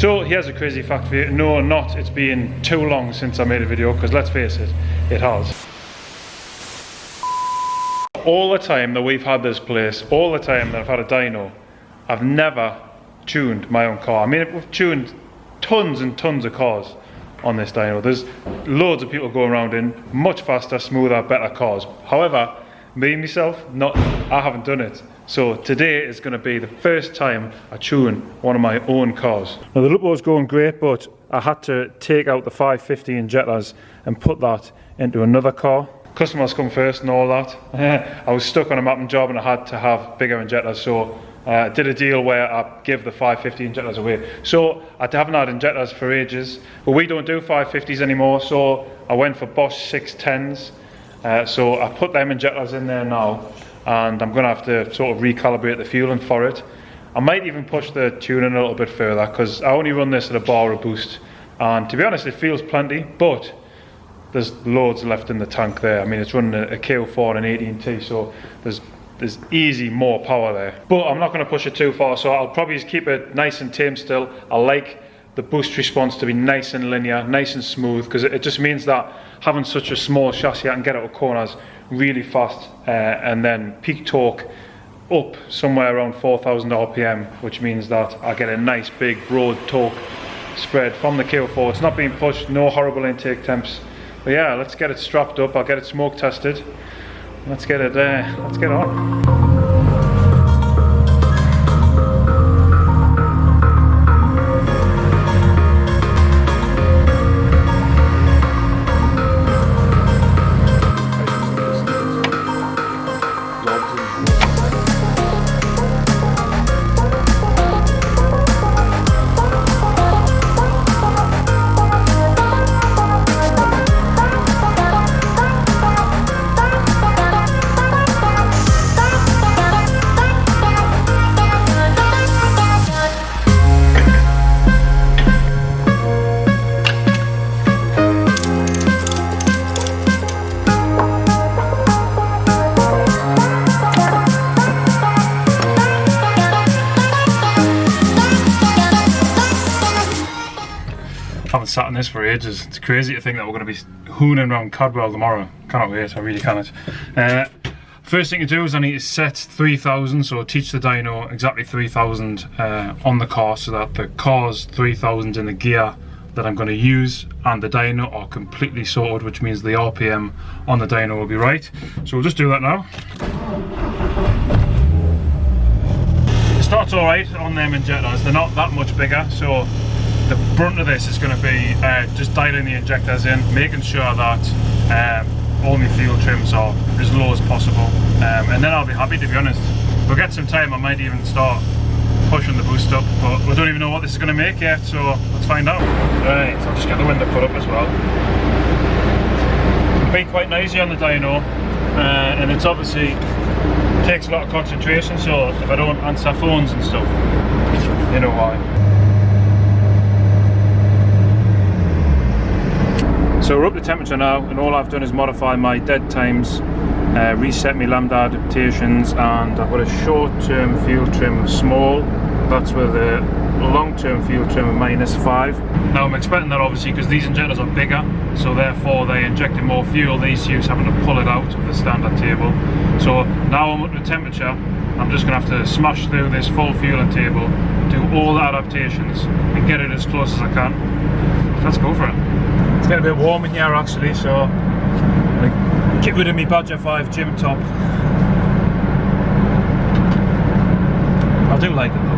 So here's a crazy fact for you. No, not it's been too long since I made a video, because let's face it, it has. All the time that we've had this place, all the time that I've had a dyno, I've never tuned my own car. I mean, we've tuned tons and tons of cars on this dyno. There's loads of people going around in much faster, smoother, better cars. However, me myself, I haven't done it. So today is going to be the first time I tune one of my own cars. Now the Lupo was going great, but I had to take out the 550 injectors and put that into another car. Customers come first and all that. I was stuck on a mapping job and I had to have bigger injectors, so I did a deal where I give the 550 injectors away. So I haven't had injectors for ages, but we don't do 550s anymore, so I went for Bosch 610s. So I put them injectors in there now, and I'm going to have to sort of recalibrate the fueling for it. I might even push the tuning a little bit further, because I only run this at a bar or a boost, and to be honest it feels plenty, but there's loads left in the tank there. I mean, it's running a KO4 and an 18T, so there's easy more power there. But I'm not going to push it too far, so I'll probably just keep it nice and tame still. I like the boost response to be nice and linear, nice and smooth, because it just means that having such a small chassis, I can get out of corners really fast, and then peak torque up somewhere around 4,000 RPM, which means that I get a nice big broad torque spread from the KO4. It's not being pushed, no horrible intake temps. But yeah, let's get it strapped up. I'll get it smoke tested. Let's get on. I haven't sat in this for ages. It's crazy to think that we're going to be hooning around Cadwell tomorrow. Cannot wait, I really cannot. First thing to do is I need to set 3,000, so teach the dyno exactly 3,000 on the car, so that the car's 3,000 in the gear that I'm going to use and the dyno are completely sorted, which means the RPM on the dyno will be right. So we'll just do that now. It starts alright on them injectors, they're not that much bigger, so the brunt of this is going to be just dialing the injectors in, making sure that all my fuel trims are as low as possible, and then I'll be happy, to be honest. We'll get some time, I might even start pushing the boost up, but we don't even know what this is going to make yet, so let's find out. Right, so I'll just get the window put up as well. It's been quite noisy on the dyno, and it's obviously takes a lot of concentration, so if I don't answer phones and stuff, you know why. So we're up to temperature now, and all I've done is modify my dead times, reset my lambda adaptations, and I've got a short-term fuel trim of small. That's with a long-term fuel trim of -5. Now I'm expecting that obviously because these injectors are bigger, so therefore they injecting more fuel, these use having to pull it out of the standard table. So now I'm up to temperature, I'm just going to have to smash through this full fueling table, do all the adaptations and get it as close as I can. Let's go for it. It's getting a bit warm in here actually, so I'm going to get rid of my Badger 5 gym top. I do like it though.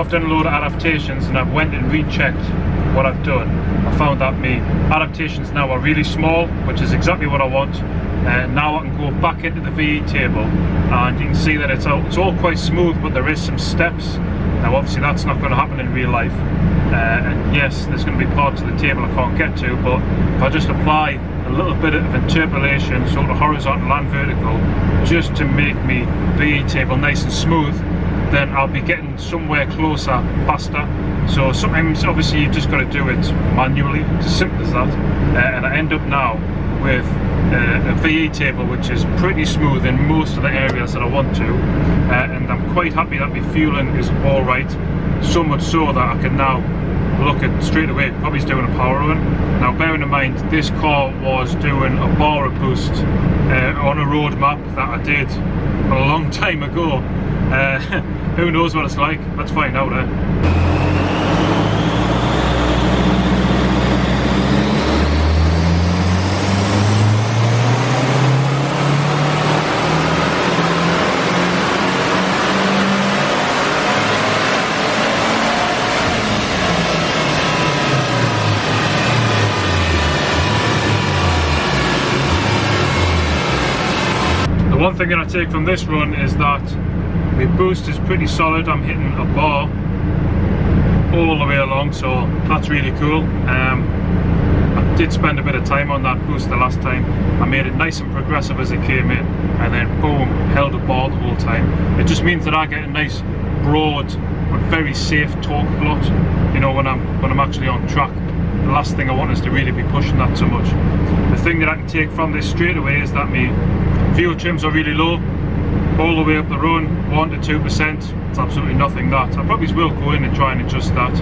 I've done a load of adaptations and I've went and rechecked what I've done. I found that my adaptations now are really small, which is exactly what I want. Now I can go back into the VE table and you can see that it's all quite smooth, but there is some steps. Now obviously that's not going to happen in real life. And yes, there's going to be parts of the table I can't get to, but if I just apply a little bit of interpolation, sort of horizontal and vertical, just to make me VE table nice and smooth, then I'll be getting somewhere closer faster. So sometimes obviously you've just got to do it manually, it's as simple as that. And I end up now with a VE table which is pretty smooth in most of the areas that I want to, and I'm quite happy that my fueling is alright, so much so that I can now look at straight away probably doing a power run. Now bearing in mind this car was doing a bar of boost on a road map that I did a long time ago. Who knows what it's like? Let's find out. The one thing that I take from this run is that my boost is pretty solid. I'm hitting a bar all the way along, so that's really cool. I did spend a bit of time on that boost the last time. I made it nice and progressive as it came in, and then boom, held a bar the whole time. It just means that I get a nice broad but very safe torque plot, you know, when I'm actually on track. The last thing I want is to really be pushing that so much. The thing that I can take from this straight away is that my fuel trims are really low, all the way up the run, 1 to 2%. It's absolutely nothing that. I probably will go in and try and adjust that.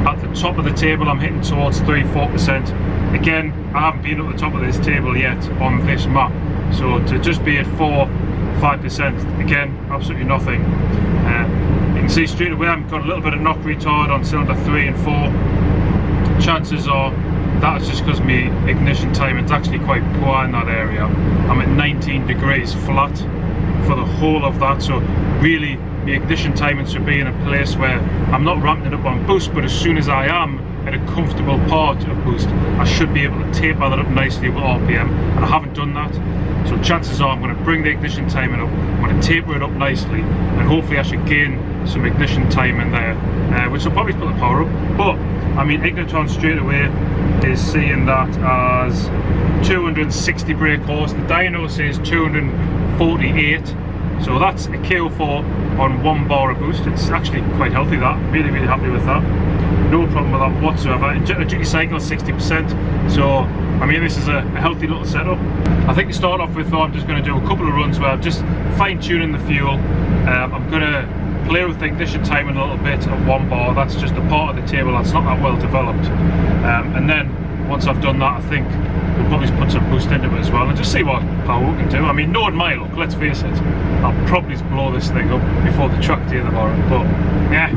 At the top of the table I'm hitting towards 3-4%. Again, I haven't been at the top of this table yet on this map, so to just be at 4-5%, again, absolutely nothing. You can see straight away I've got a little bit of knock retard on cylinder 3 and 4. Chances are that's just because my ignition timing is actually quite poor in that area. I'm at 19 degrees flat for the whole of that, so really my ignition timing should be in a place where I'm not ramping it up on boost, but as soon as I am at a comfortable part of boost, I should be able to taper that up nicely with RPM, and I haven't done that. So chances are I'm going to bring the ignition timing up, I'm going to taper it up nicely, and hopefully I should gain some ignition time in there, which will probably put the power up. But I mean, Ignitron straight away is seeing that as 260 brake horse. The dyno says 248, so that's a KO4 on 1 bar of boost. It's actually quite healthy, that. Really happy with that. No problem with that whatsoever. Injector duty cycle is 60%, so I mean this is a healthy little setup. I think to start off with though, I'm just going to do a couple of runs where I'm just fine-tuning the fuel. I'm going to play with the ignition timing a little bit at 1 bar. That's just a part of the table that's not that well developed. And then once I've done that, I think we'll probably put some boost into it as well and just see what power we can do. I mean, knowing my luck, let's face it, I'll probably blow this thing up before the track day tomorrow, but yeah.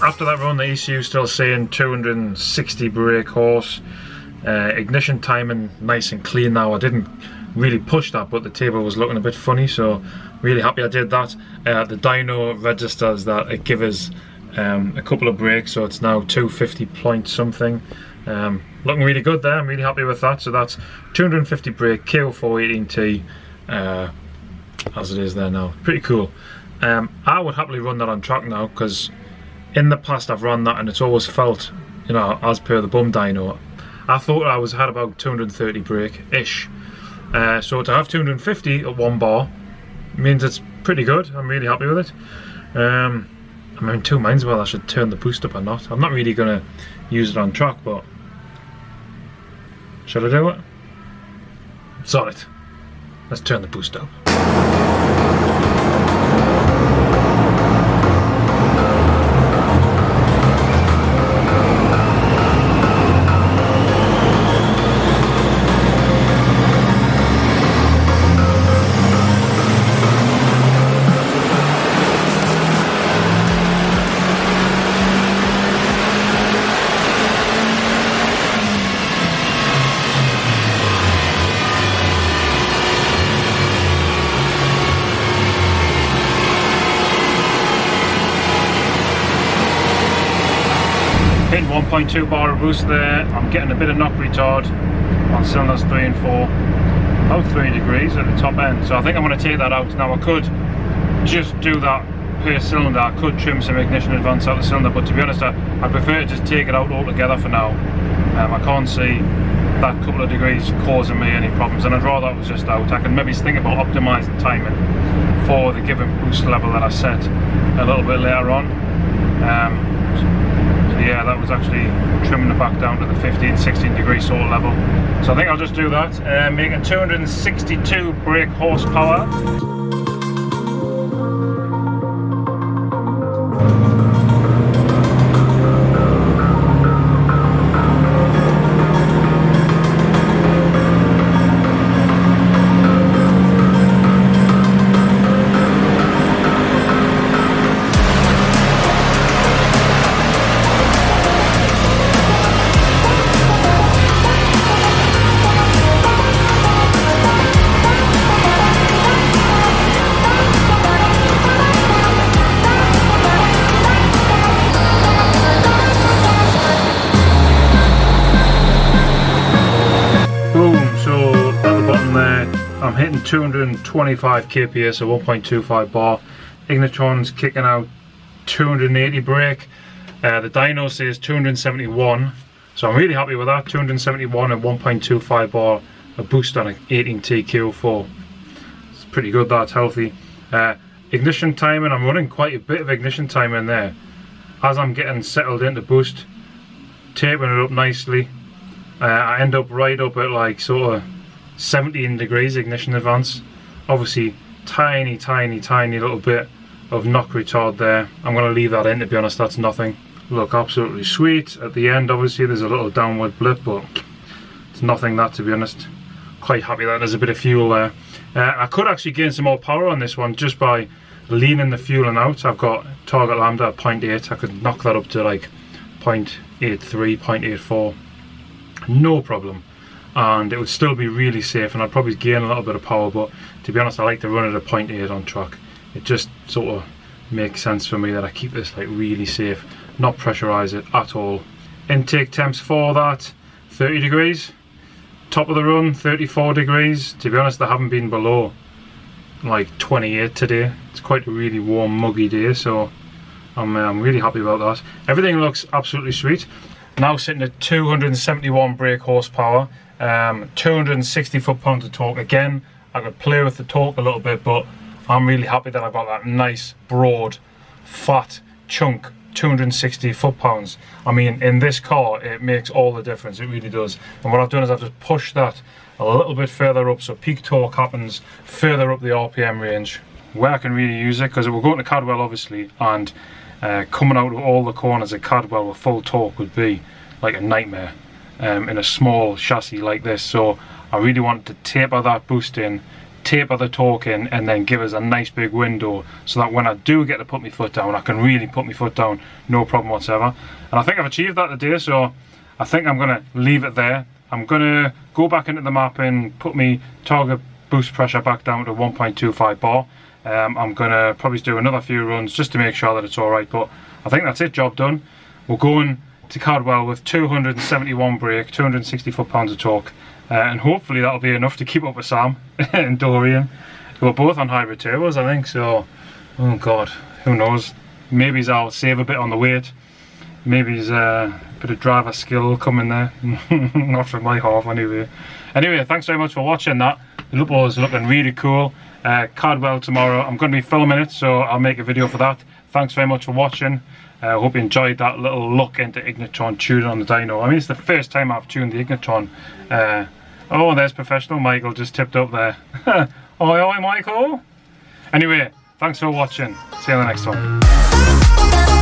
After that run, the ECU still saying 260 brake horse. Ignition timing nice and clean now. I didn't really push that, but the table was looking a bit funny, so really happy I did that. The dyno registers that it gives a couple of brakes, so it's now 250 point something. Looking really good there. I'm really happy with that. So that's 250 brake, KO4 18T as it is there now. Pretty cool. I would happily run that on track now, because in the past I've run that and it's always felt, you know, as per the bum dyno, I thought I had about 230 brake-ish. So to have 250 at 1 bar means it's pretty good. I'm really happy with it. I'm in two minds whether I should turn the boost up or not. I'm not really going to use it on track, but should I do it? Sod it. Let's turn the boost up. Hitting 1.2 bar of boost there. I'm getting a bit of knock retard on cylinders 3 and 4, about 3 degrees at the top end. So I think I'm going to take that out. Now I could just do that per cylinder. I could trim some ignition advance out of the cylinder, but to be honest, I prefer to just take it out altogether for now. I can't see that couple of degrees causing me any problems, and I'd rather that was just out. I can maybe think about optimising timing for the given boost level that I set a little bit later on. Yeah, that was actually trimming it back down to the 15, 16 degree sort of level. So I think I'll just do that, making 262 brake horsepower. I'm hitting 225 kPa, so 1.25 bar. Ignitron's kicking out 280 brake. The dyno says 271, so I'm really happy with that. 271 and 1.25 bar, a boost on an 18T Q4. It's pretty good, that's healthy. Ignition timing, I'm running quite a bit of ignition time in there. As I'm getting settled into boost, tapering it up nicely. I end up right up at like sort of 17 degrees ignition advance. Obviously tiny little bit of knock retard there. I'm going to leave that in, to be honest. That's nothing. Look absolutely sweet. At the end obviously there's a little downward blip, but it's nothing that, to be honest. Quite happy that there's a bit of fuel there. I could actually gain some more power on this one just by leaning the fueling out. I've got target lambda at 0.8. I could knock that up to like 0.83, 0.84, no problem, and it would still be really safe, and I'd probably gain a little bit of power, but to be honest I like to run it at 0.8 on track. It just sort of makes sense for me that I keep this like really safe, not pressurise it at all. Intake temps for that 30 degrees, top of the run 34 degrees. To be honest, they haven't been below like 28 today. It's quite a really warm muggy day, so I'm really happy about that. Everything looks absolutely sweet. Now sitting at 271 brake horsepower, 260 foot-pounds of torque. Again, I could play with the torque a little bit, but I'm really happy that I've got that nice, broad, fat chunk, 260 foot-pounds. I mean, in this car, it makes all the difference, it really does. And what I've done is I've just pushed that a little bit further up, so peak torque happens further up the RPM range, where I can really use it, because we're going to Cadwell, obviously, and coming out of all the corners at Cadwell with full torque would be like a nightmare in a small chassis like this. So I really want to taper that boost in, taper the torque in, and then give us a nice big window so that when I do get to put my foot down, I can really put my foot down, no problem whatsoever. And I think I've achieved that today, so I think I'm going to leave it there. I'm going to go back into the map and put my target boost pressure back down to 1.25 bar. I'm going to probably do another few runs just to make sure that it's alright, but I think that's it, job done. We're going to Cadwell with 271 brake, 260 foot-pounds of torque, and hopefully that'll be enough to keep up with Sam and Dorian. We're both on hybrid turbos, I think, so oh god, who knows. Maybe I'll save a bit on the weight, maybe a Bit of driver skill coming there. Not from my half anyway. Anyway, thanks very much for watching that. The Lupo is looking really cool. Cadwell tomorrow. I'm going to be filming it, so I'll make a video for that. Thanks very much for watching. I hope you enjoyed that little look into Ignitron tuning on the dyno. I mean, it's the first time I've tuned the Ignitron. Oh, there's professional Michael just tipped up there. Oi, oi, Michael. Anyway, thanks for watching. See you in the next one.